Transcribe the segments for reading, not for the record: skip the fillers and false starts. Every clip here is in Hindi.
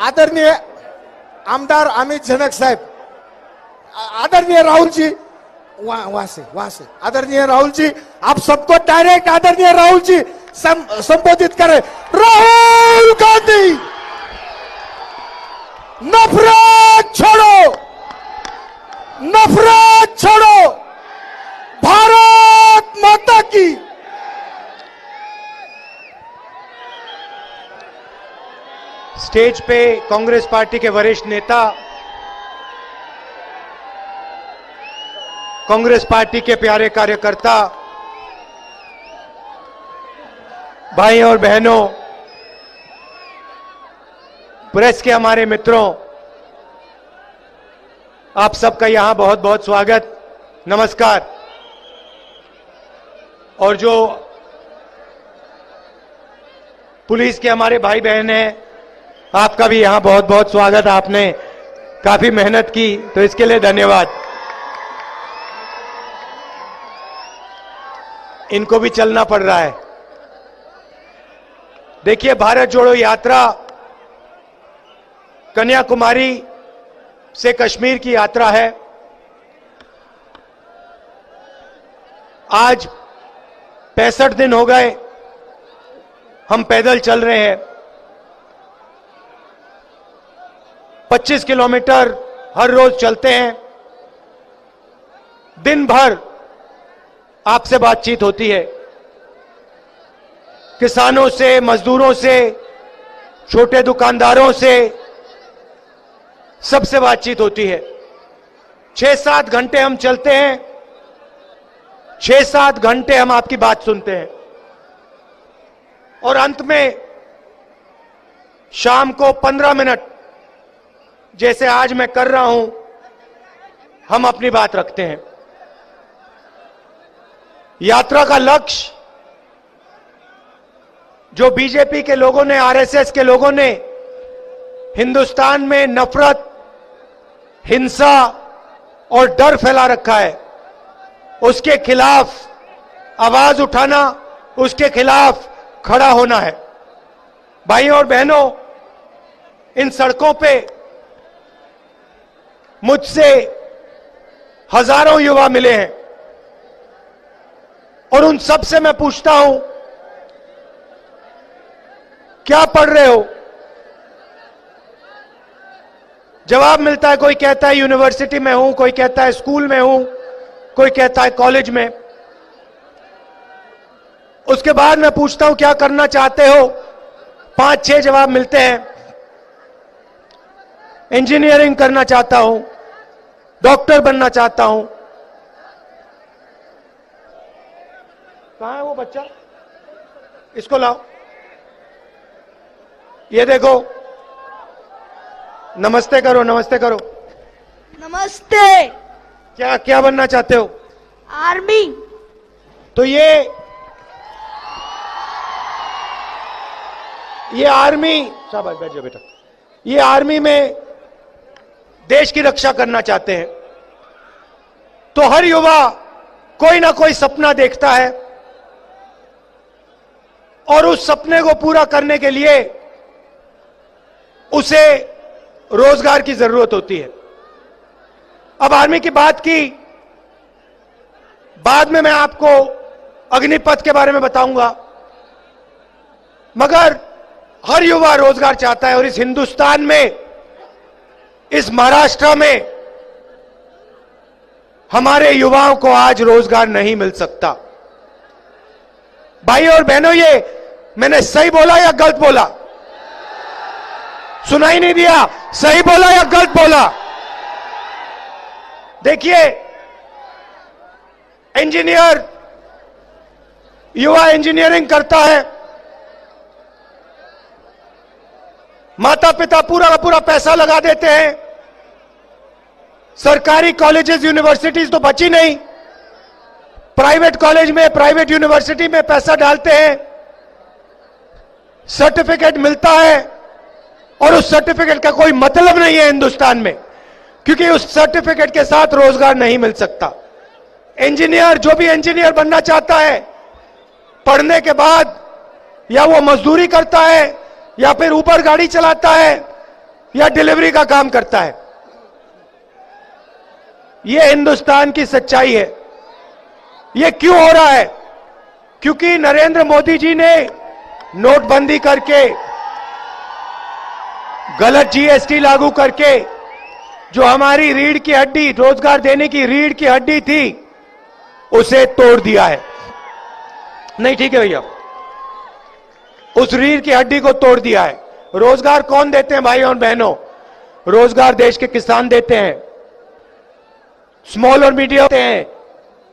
आदरणीय आमदार अमित झनक साहब, आदरणीय राहुल जी, वहां से आदरणीय राहुल जी, आप सबको डायरेक्ट आदरणीय राहुल जी संबोधित करें। राहुल गांधी, नफरत छोड़ो, नफरत छोड़ो, भारत माता की। स्टेज पे कांग्रेस पार्टी के वरिष्ठ नेता, कांग्रेस पार्टी के प्यारे कार्यकर्ता, भाई और बहनों, प्रेस के हमारे मित्रों, आप सबका यहां बहुत बहुत स्वागत, नमस्कार। और जो पुलिस के हमारे भाई बहन हैं, आपका भी यहां बहुत बहुत स्वागत। आपने काफी मेहनत की, तो इसके लिए धन्यवाद। इनको भी चलना पड़ रहा है। देखिए, भारत जोड़ो यात्रा कन्याकुमारी से कश्मीर की यात्रा है। आज 65 दिन हो गए हम पैदल चल रहे हैं। 25 किलोमीटर हर रोज चलते हैं। दिन भर आपसे बातचीत होती है, किसानों से, मजदूरों से, छोटे दुकानदारों से, सबसे बातचीत होती है। 6-7 घंटे हम चलते हैं, 6-7 घंटे हम आपकी बात सुनते हैं, और अंत में शाम को 15 मिनट, जैसे आज मैं कर रहा हूं, हम अपनी बात रखते हैं। यात्रा का लक्ष्य जो बीजेपी के लोगों ने, आरएसएस के लोगों ने हिंदुस्तान में नफरत, हिंसा और डर फैला रखा है, उसके खिलाफ आवाज उठाना, उसके खिलाफ खड़ा होना है। भाइयों और बहनों, इन सड़कों पे मुझसे हजारों युवा मिले हैं, और उन सब से मैं पूछता हूं, क्या पढ़ रहे हो? जवाब मिलता है, कोई कहता है यूनिवर्सिटी में हूं, कोई कहता है स्कूल में हूं, कोई कहता है कॉलेज में। उसके बाद मैं पूछता हूं क्या करना चाहते हो? 5-6 जवाब मिलते हैं। इंजीनियरिंग करना चाहता हूं, डॉक्टर बनना चाहता हूं। कहां है वो बच्चा? इसको लाओ। ये देखो, नमस्ते करो, नमस्ते करो। नमस्ते। क्या क्या बनना चाहते हो? आर्मी। तो ये आर्मी, शाबाश, बैठ जाओ बेटा। ये आर्मी में देश की रक्षा करना चाहते हैं। तो हर युवा कोई ना कोई सपना देखता है, और उस सपने को पूरा करने के लिए उसे रोजगार की जरूरत होती है। अब आर्मी की बात की, बाद में मैं आपको अग्निपथ के बारे में बताऊंगा, मगर हर युवा रोजगार चाहता है। और इस हिंदुस्तान में, इस महाराष्ट्र में हमारे युवाओं को आज रोजगार नहीं मिल सकता। भाई और बहनों, ये मैंने सही बोला या गलत बोला? सुनाई नहीं दिया? सही बोला या गलत बोला? देखिए, इंजीनियर, युवा इंजीनियरिंग करता है, माता पिता पूरा का पूरा पैसा लगा देते हैं, सरकारी कॉलेजेस, यूनिवर्सिटीज तो बची नहीं, प्राइवेट कॉलेज में, प्राइवेट यूनिवर्सिटी में पैसा डालते हैं, सर्टिफिकेट मिलता है, और उस सर्टिफिकेट का कोई मतलब नहीं है हिंदुस्तान में, क्योंकि उस सर्टिफिकेट के साथ रोजगार नहीं मिल सकता। इंजीनियर, जो भी इंजीनियर बनना चाहता है, पढ़ने के बाद या वो मजदूरी करता है, या फिर ऊपर गाड़ी चलाता है, या डिलीवरी का काम करता है। यह हिंदुस्तान की सच्चाई है। यह क्यों हो रहा है? क्योंकि नरेंद्र मोदी जी ने नोटबंदी करके, गलत जीएसटी लागू करके, जो हमारी रीढ़ की हड्डी, रोजगार देने की रीढ़ की हड्डी थी, उसे तोड़ दिया है। नहीं, ठीक है भैया, उस रीढ़ की हड्डी को तोड़ दिया है। रोजगार कौन देते हैं भाई और बहनों? रोजगार देश के किसान देते हैं, स्मॉल और मीडियम देते हैं,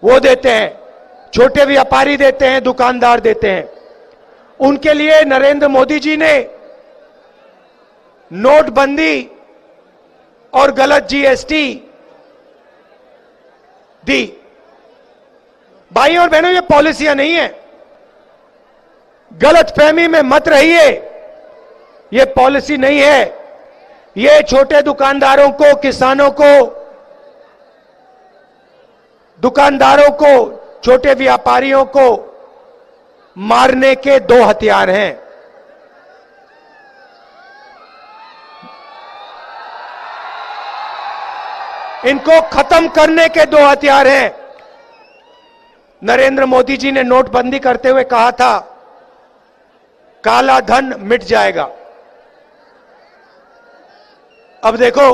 वो देते हैं, छोटे व्यापारी देते हैं, दुकानदार देते हैं। उनके लिए नरेंद्र मोदी जी ने नोटबंदी और गलत जीएसटी दी। भाई और बहनों, ये पॉलिसियां नहीं है, गलत फहमी में मत रहिए। ये पॉलिसी नहीं है। ये छोटे दुकानदारों को, किसानों को, दुकानदारों को, छोटे व्यापारियों को मारने के दो हथियार हैं। इनको खत्म करने के दो हथियार हैं। नरेंद्र मोदी जी ने नोटबंदी करते हुए कहा था, काला धन मिट जाएगा। अब देखो,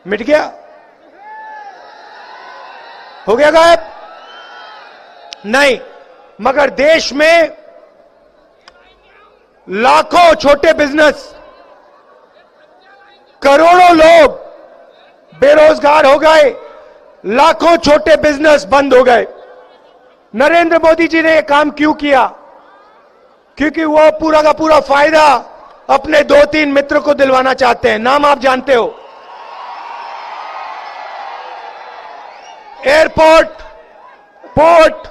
मिट गया, हो गया गायब? नहीं, मगर देश में लाखों छोटे बिजनेस, करोड़ों लोग बेरोजगार हो गए, लाखों छोटे बिजनेस बंद हो गए। नरेंद्र मोदी जी ने यह काम क्यों किया? क्योंकि वो पूरा का पूरा फायदा अपने 2-3 मित्र को दिलवाना चाहते हैं। नाम आप जानते हो, एयरपोर्ट, पोर्ट,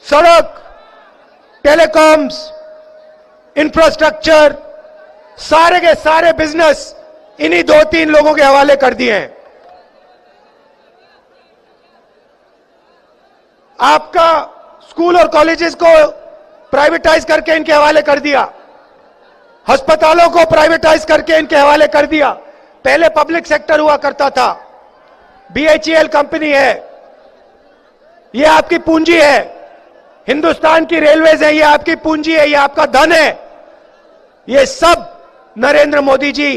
सड़क, टेलीकॉम्स, इंफ्रास्ट्रक्चर, सारे के सारे बिजनेस इन्हीं 2-3 लोगों के हवाले कर दिए हैं। आपका स्कूल और कॉलेजेस को प्राइवेटाइज करके इनके हवाले कर दिया, अस्पतालों को प्राइवेटाइज करके इनके हवाले कर दिया। पहले पब्लिक सेक्टर हुआ करता था, बीएचईएल कंपनी है, ये आपकी पूंजी है। हिंदुस्तान की रेलवेज है, ये आपकी पूंजी है, ये आपका धन है। ये सब नरेंद्र मोदी जी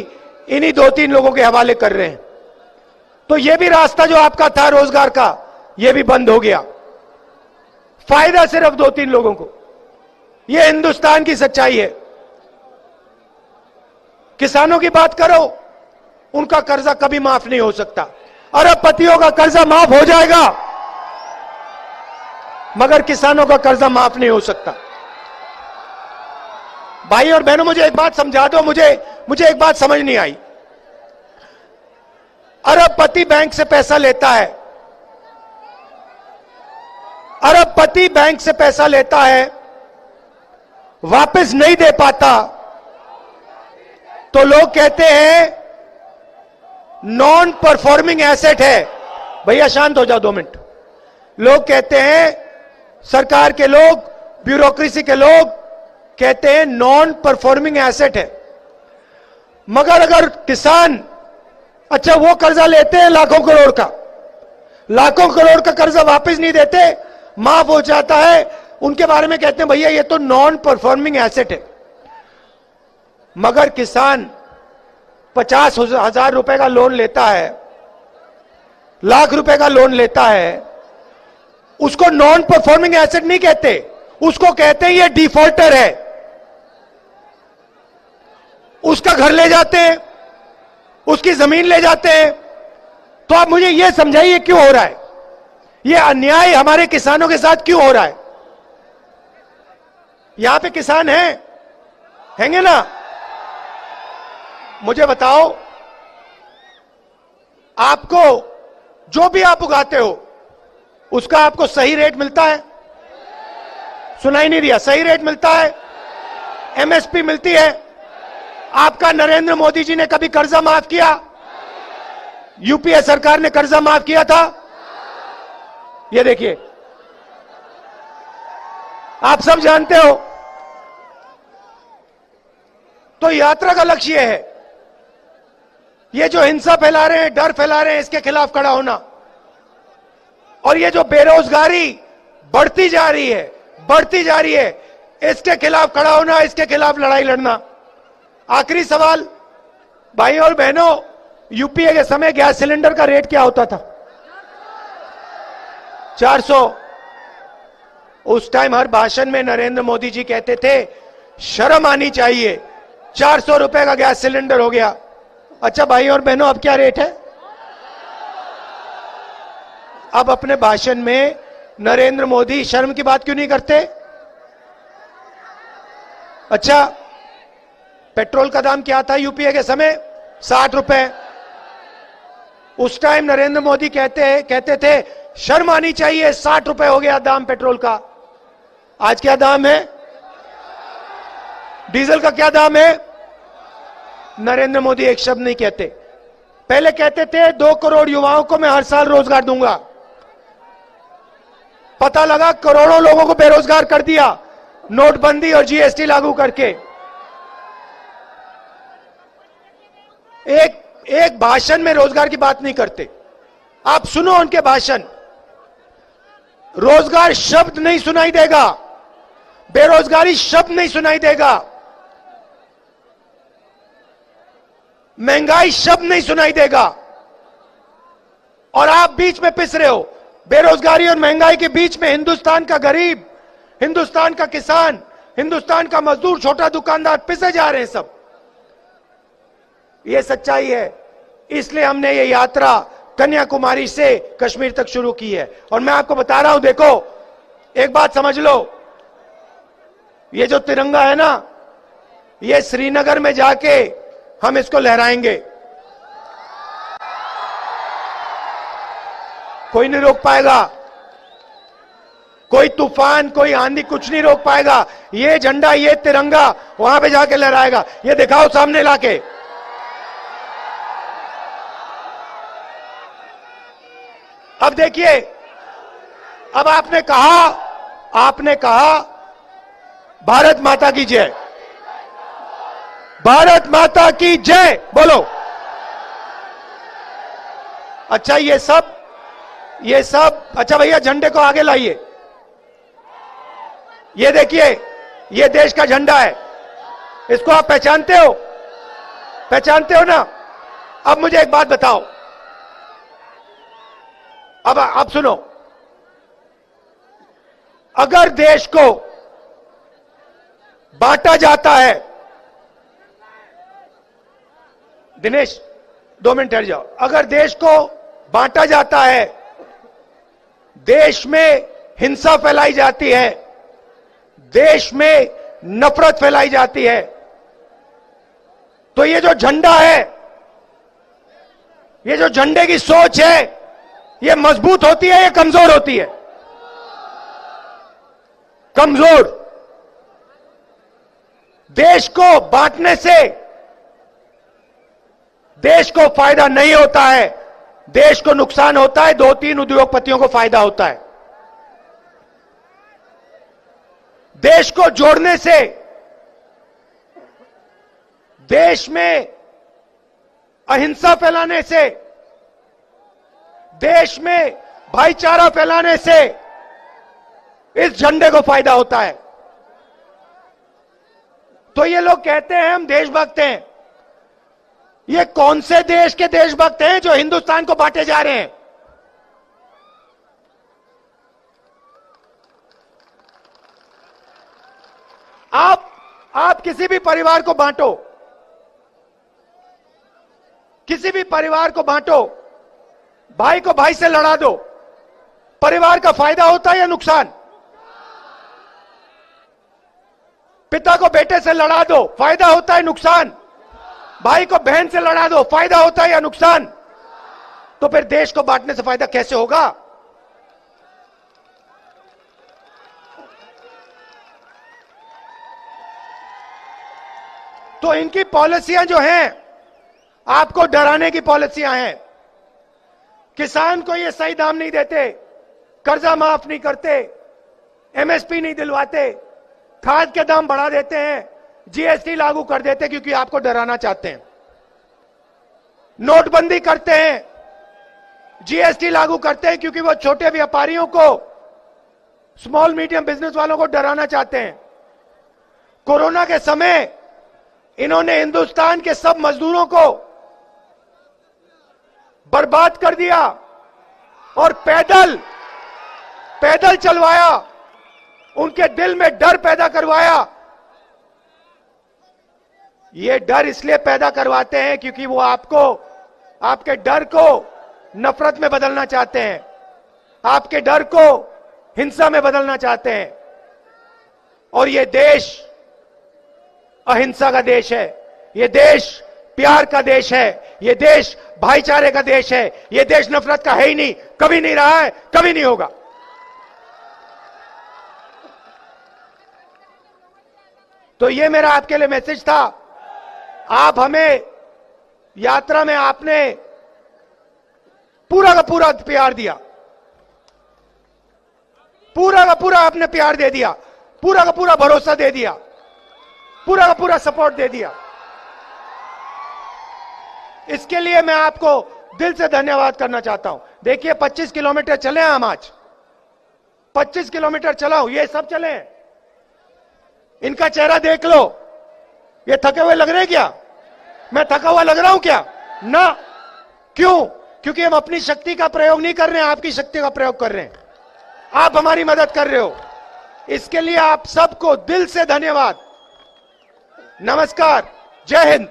इन्हीं 2-3 लोगों के हवाले कर रहे हैं। तो ये भी रास्ता जो आपका था रोजगार का, ये भी बंद हो गया। फायदा सिर्फ 2-3 लोगों को। ये हिंदुस्तान की सच्चाई है। किसानों की बात करो, उनका कर्जा कभी माफ नहीं हो सकता। अरबपतियों का कर्जा माफ हो जाएगा, मगर किसानों का कर्जा माफ नहीं हो सकता। भाई और बहनों, मुझे एक बात समझा दो, मुझे एक बात समझ नहीं आई। अरबपति बैंक से पैसा लेता है, अरबपति बैंक से पैसा लेता है, वापस नहीं दे पाता, तो लोग कहते हैं नॉन परफॉर्मिंग एसेट है। भैया शांत हो जाओ 2 मिनट। लोग कहते हैं, सरकार के लोग, ब्यूरोक्रेसी के लोग कहते हैं नॉन परफॉर्मिंग एसेट है। मगर अगर किसान, अच्छा वो कर्जा लेते हैं लाखों करोड़ का, लाखों करोड़ का कर्जा वापस नहीं देते, माफ हो जाता है, उनके बारे में कहते हैं भैया ये तो नॉन परफॉर्मिंग एसेट है। मगर किसान 50,000 रुपए का लोन लेता है, लाख रुपए का लोन लेता है, उसको नॉन परफॉर्मिंग एसेट नहीं कहते, उसको कहते हैं ये डिफॉल्टर है। उसका घर ले जाते हैं, उसकी जमीन ले जाते हैं। तो आप मुझे यह समझाइए क्यों हो रहा है ये अन्याय, हमारे किसानों के साथ क्यों हो रहा है? यहां पे किसान हैंगे ना? मुझे बताओ, आपको जो भी आप उगाते हो उसका आपको सही रेट मिलता है? सुनाई नहीं दिया। सही रेट मिलता है, एमएसपी मिलती है। आपका नरेंद्र मोदी जी ने कभी कर्जा माफ किया? यूपीए सरकार ने कर्जा माफ किया था? ये देखिए, आप सब जानते हो। तो यात्रा का लक्ष्य है ये जो हिंसा फैला रहे हैं, डर फैला रहे हैं, इसके खिलाफ खड़ा होना। और ये जो बेरोजगारी बढ़ती जा रही है, इसके खिलाफ खड़ा होना, इसके खिलाफ लड़ाई लड़ना। आखिरी सवाल, भाई और बहनों, यूपीए के समय गैस सिलेंडर का रेट क्या होता था? 400। उस टाइम हर भाषण में नरेंद्र मोदी जी कहते थे शर्म आनी चाहिए, 400 रुपए का गैस सिलेंडर हो गया। अच्छा भाई और बहनों, अब क्या रेट है? अब अपने भाषण में नरेंद्र मोदी शर्म की बात क्यों नहीं करते? अच्छा, पेट्रोल का दाम क्या था यूपीए के समय? 60 रुपए। उस टाइम नरेंद्र मोदी कहते थे शर्म आनी चाहिए, 60 रुपए हो गया दाम पेट्रोल का। आज क्या दाम है? डीजल का क्या दाम है? नरेंद्र मोदी एक शब्द नहीं कहते। पहले कहते थे 2 करोड़ युवाओं को मैं हर साल रोजगार दूंगा। पता लगा करोड़ों लोगों को बेरोजगार कर दिया नोटबंदी और जीएसटी लागू करके। एक भाषण में रोजगार की बात नहीं करते। आप सुनो उनके भाषण, रोजगार शब्द नहीं सुनाई देगा, बेरोजगारी शब्द नहीं सुनाई देगा, महंगाई शब्द नहीं सुनाई देगा। और आप बीच में पिस रहे हो। बेरोजगारी और महंगाई के बीच में हिंदुस्तान का गरीब, हिंदुस्तान का किसान, हिंदुस्तान का मजदूर, छोटा दुकानदार पिसे जा रहे हैं सब। यह सच्चाई है। इसलिए हमने ये यात्रा कन्याकुमारी से कश्मीर तक शुरू की है। और मैं आपको बता रहा हूं, देखो एक बात समझ लो, ये जो तिरंगा है ना, ये श्रीनगर में जाके हम इसको लहराएंगे। कोई नहीं रोक पाएगा, कोई तूफान, कोई आंधी कुछ नहीं रोक पाएगा। ये झंडा, ये तिरंगा वहां पे जाके लहराएगा। ये दिखाओ सामने लाके। अब देखिए, अब आपने कहा भारत माता की जय, भारत माता की जय बोलो। अच्छा ये सब अच्छा भैया झंडे को आगे लाइए। ये देखिए, ये देश का झंडा है। इसको आप पहचानते हो? पहचानते हो ना? अब मुझे एक बात बताओ, अब सुनो, अगर देश को बांटा जाता है, दिनेश 2 मिनट ठहर जाओ, अगर देश को बांटा जाता है, देश में हिंसा फैलाई जाती है, देश में नफरत फैलाई जाती है, तो ये जो झंडा है, ये जो झंडे की सोच है, ये मजबूत होती है या कमजोर होती है? कमजोर। देश को बांटने से देश को फायदा नहीं होता है, देश को नुकसान होता है। 2-3 उद्योगपतियों को फायदा होता है। देश को जोड़ने से, देश में अहिंसा फैलाने से, देश में भाईचारा फैलाने से इस झंडे को फायदा होता है। तो ये लोग कहते हैं हम देशभक्त हैं। ये कौन से देश के देशभक्त हैं जो हिंदुस्तान को बांटे जा रहे हैं? आप किसी भी परिवार को बांटो, किसी भी परिवार को बांटो, भाई को भाई से लड़ा दो, परिवार का फायदा होता है या नुकसान? पिता को बेटे से लड़ा दो, फायदा होता है नुकसान? भाई को बहन से लड़ा दो, फायदा होता है या नुकसान? तो फिर देश को बांटने से फायदा कैसे होगा? तो इनकी पॉलिसियां जो हैं, आपको डराने की पॉलिसियां हैं। किसान को ये सही दाम नहीं देते, कर्जा माफ नहीं करते, एमएसपी नहीं दिलवाते, खाद के दाम बढ़ा देते हैं, जीएसटी लागू कर देते, क्योंकि आपको डराना चाहते हैं। नोटबंदी करते हैं, जीएसटी लागू करते हैं, क्योंकि वो छोटे व्यापारियों को, स्मॉल मीडियम बिजनेस वालों को डराना चाहते हैं। कोरोना के समय इन्होंने हिंदुस्तान के सब मजदूरों को बर्बाद कर दिया और पैदल चलवाया, उनके दिल में डर पैदा करवाया। ये डर इसलिए पैदा करवाते हैं क्योंकि वो आपके डर को नफरत में बदलना चाहते हैं, आपके डर को हिंसा में बदलना चाहते हैं। और ये देश अहिंसा का देश है, ये देश प्यार का देश है, ये देश भाईचारे का देश है, ये देश नफरत का है ही नहीं, कभी नहीं रहा है, कभी नहीं होगा। तो ये मेरा आपके लिए मैसेज था। आप हमें यात्रा में आपने पूरा का पूरा प्यार दिया, पूरा का पूरा आपने प्यार दे दिया, पूरा का पूरा भरोसा दे दिया, पूरा का पूरा सपोर्ट दे दिया। इसके लिए मैं आपको दिल से धन्यवाद करना चाहता हूं। देखिए 25 किलोमीटर चले हम आज, 25 किलोमीटर चला हूं, ये सब चले हैं। इनका चेहरा देख लो, ये थके हुए लग रहे हैं क्या? मैं थका हुआ लग रहा हूं क्या? ना। क्यों? क्योंकि हम अपनी शक्ति का प्रयोग नहीं कर रहे हैं, आपकी शक्ति का प्रयोग कर रहे हैं। आप हमारी मदद कर रहे हो, इसके लिए आप सबको दिल से धन्यवाद। नमस्कार, जय हिंद।